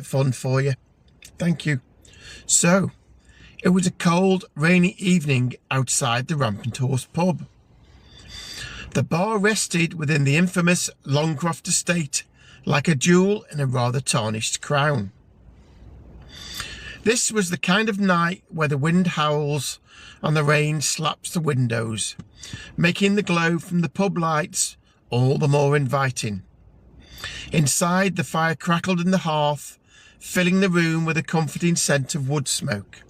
of fun for you. Thank you. So, it was a cold, rainy evening outside the Rampant Horse pub. The bar rested within the infamous Longcroft Estate like a jewel in a rather tarnished crown. This was the kind of night where the wind howls and the rain slaps the windows, making the glow from the pub lights all the more inviting. Inside, the fire crackled in the hearth, filling the room with a comforting scent of wood smoke.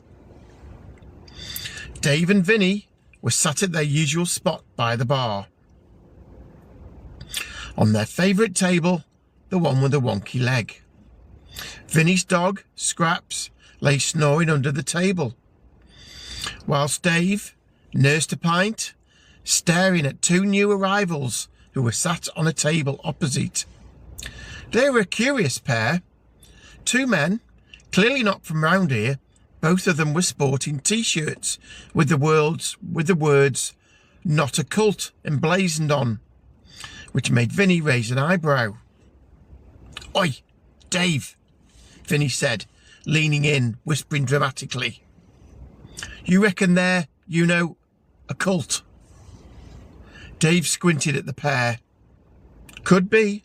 Dave and Vinny were sat at their usual spot by the bar. On their favourite table, the one with the wonky leg. Vinny's dog, Scraps, lay snoring under the table, whilst Dave nursed a pint, staring at two new arrivals who were sat on a table opposite. They were a curious pair. Two men, clearly not from round here. Both of them were sporting T-shirts with the words "Not a Cult" emblazoned on, which made Vinny raise an eyebrow. "Oi, Dave," Vinny said, leaning in, whispering dramatically. "You reckon they're, a cult?" Dave squinted at the pair. "Could be.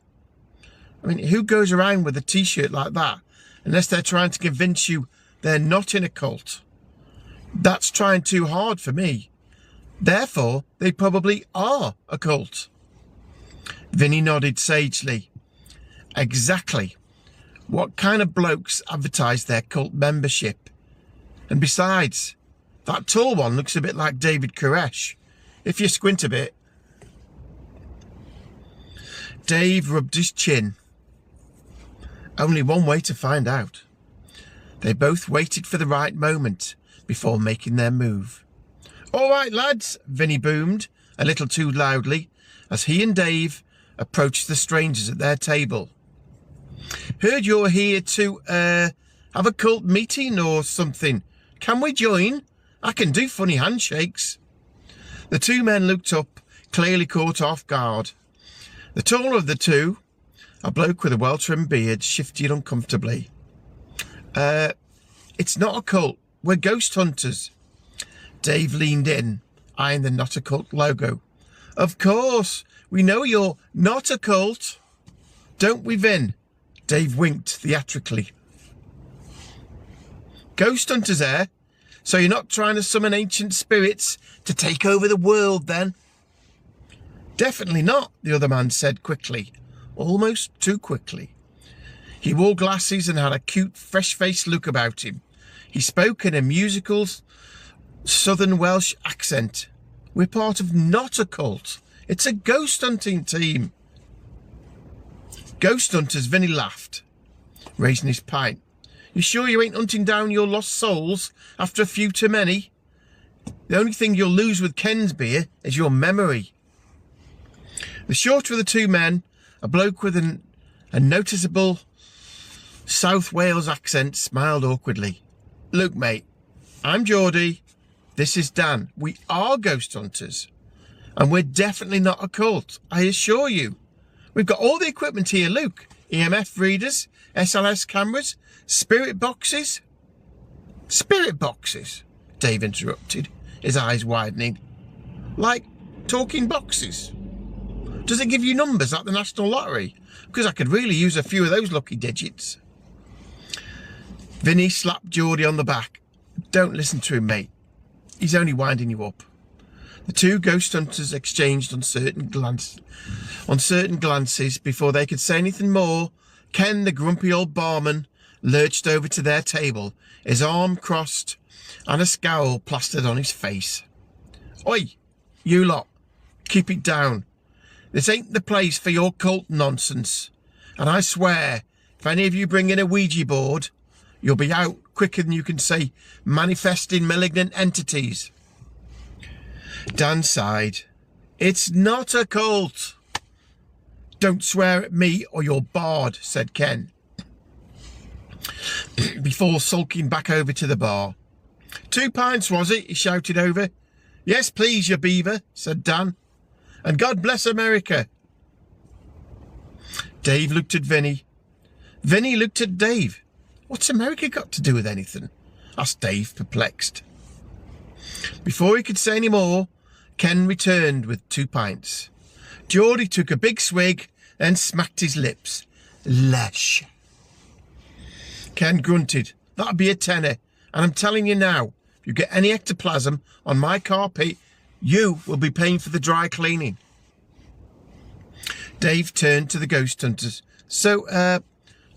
I mean, who goes around with a T-shirt like that unless they're trying to convince you they're not in a cult? That's trying too hard for me. Therefore, they probably are a cult." Vinny nodded sagely. "Exactly. What kind of blokes advertise their cult membership? And besides, that tall one looks a bit like David Koresh, if you squint a bit." Dave rubbed his chin. Only one way to find out. They both waited for the right moment before making their move. "All right, lads," Vinny boomed, a little too loudly, as he and Dave approached the strangers at their table. "Heard you're here to, have a cult meeting or something. Can we join? I can do funny handshakes." The two men looked up, clearly caught off guard. The taller of the two, a bloke with a well-trimmed beard, shifted uncomfortably. It's not a cult. We're ghost hunters." Dave leaned in, eyeing the Not a Cult logo. "Of course, we know you're not a cult. Don't we, Vin?" Dave winked theatrically. "Ghost hunters, eh? So you're not trying to summon ancient spirits to take over the world, then?" "Definitely not," the other man said quickly, almost too quickly. He wore glasses and had a cute, fresh-faced look about him. He spoke in a musical Southern Welsh accent. "We're part of not a cult. It's a ghost hunting team." "Ghost hunters," Vinny laughed, raising his pint. "You sure you ain't hunting down your lost souls after a few too many? The only thing you'll lose with Ken's beer is your memory." The shorter of the two men, a bloke with a noticeable South Wales accent, smiled awkwardly. "Look, mate, I'm Geordie. This is Dan. We are ghost hunters. And we're definitely not a cult, I assure you. We've got all the equipment here, Luke. EMF readers, SLS cameras, spirit boxes." "Spirit boxes?" Dave interrupted, his eyes widening. "Like talking boxes? Does it give you numbers like the National Lottery? Because I could really use a few of those lucky digits." Vinny slapped Geordie on the back. "Don't listen to him, mate. He's only winding you up." The two ghost hunters exchanged uncertain glances before they could say anything more. Ken, the grumpy old barman, lurched over to their table, his arm crossed and a scowl plastered on his face. "Oi, you lot, keep it down. This ain't the place for your cult nonsense. And I swear, if any of you bring in a Ouija board, you'll be out quicker than you can say manifesting malignant entities." Dan sighed. "It's not a cult." "Don't swear at me or you're barred," said Ken, before sulking back over to the bar. "2 pints, was it?" he shouted over. "Yes, please, you beaver," said Dan. "And God bless America." Dave looked at Vinny. Vinny looked at Dave. What's America got to do with anything? Asked Dave, perplexed. Before he could say any more, Ken returned with 2 pints. Geordie took a big swig and smacked his lips. Lesh. Ken grunted. That'll be a tenner. And I'm telling you now, if you get any ectoplasm on my carpet, you will be paying for the dry cleaning. Dave turned to the ghost hunters. So,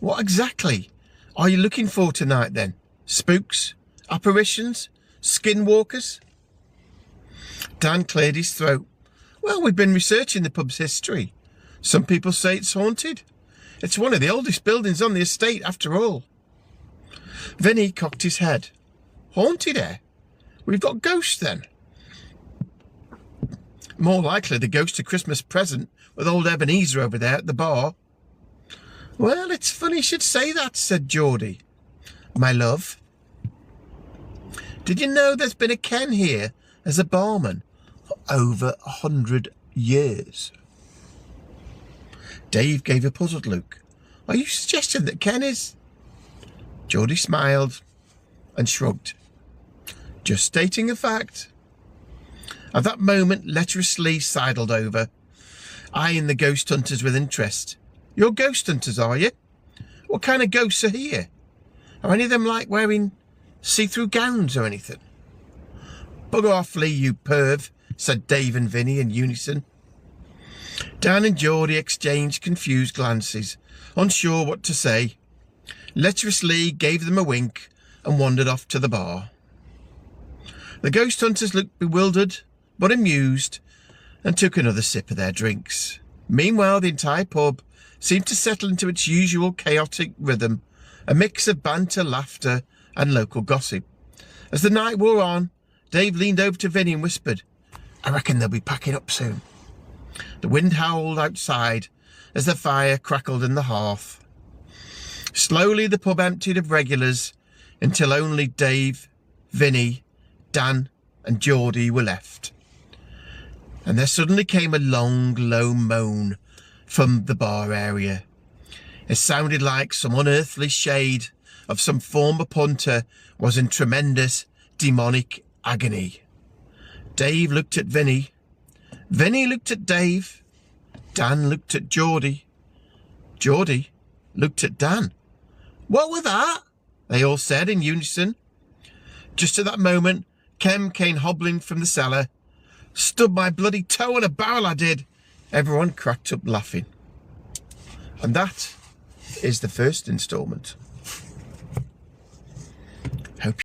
what exactly are you looking for tonight then? Spooks? Apparitions? Skinwalkers? Dan cleared his throat. Well, we've been researching the pub's history. Some people say it's haunted. It's one of the oldest buildings on the estate, after all. Vinny cocked his head. Haunted, eh? We've got ghosts, then. More likely the ghost of Christmas present with old Ebenezer over there at the bar. Well, it's funny you should say that, said Geordie. My love. Did you know there's been a Ken here as a barman for over 100 years? Dave gave a puzzled look. Are you suggesting that Ken is... Geordie smiled and shrugged. Just stating a fact. At that moment, Lecherous Lee sidled over, eyeing the ghost hunters with interest. You're ghost hunters, are you? What kind of ghosts are here? Are any of them like wearing see-through gowns or anything? Bugger off, Lee, you perv, said Dave and Vinny in unison. Dan and Geordie exchanged confused glances, unsure what to say. Lecherous Lee gave them a wink and wandered off to the bar. The ghost hunters looked bewildered but amused and took another sip of their drinks. Meanwhile, the entire pub seemed to settle into its usual chaotic rhythm, a mix of banter, laughter and local gossip. As the night wore on, Dave leaned over to Vinny and whispered, I reckon they'll be packing up soon. The wind howled outside as the fire crackled in the hearth. Slowly the pub emptied of regulars until only Dave, Vinny, Dan and Geordie were left. And there suddenly came a long, low moan from the bar area. It sounded like some unearthly shade of some former punter was in tremendous demonic agony. Dave looked at Vinny. Vinny looked at Dave. Dan looked at Geordie. Geordie looked at Dan. What was that? They all said in unison. Just at that moment, Kem came hobbling from the cellar. Stubbed my bloody toe on a barrel, I did. Everyone cracked up laughing. And that is the first instalment.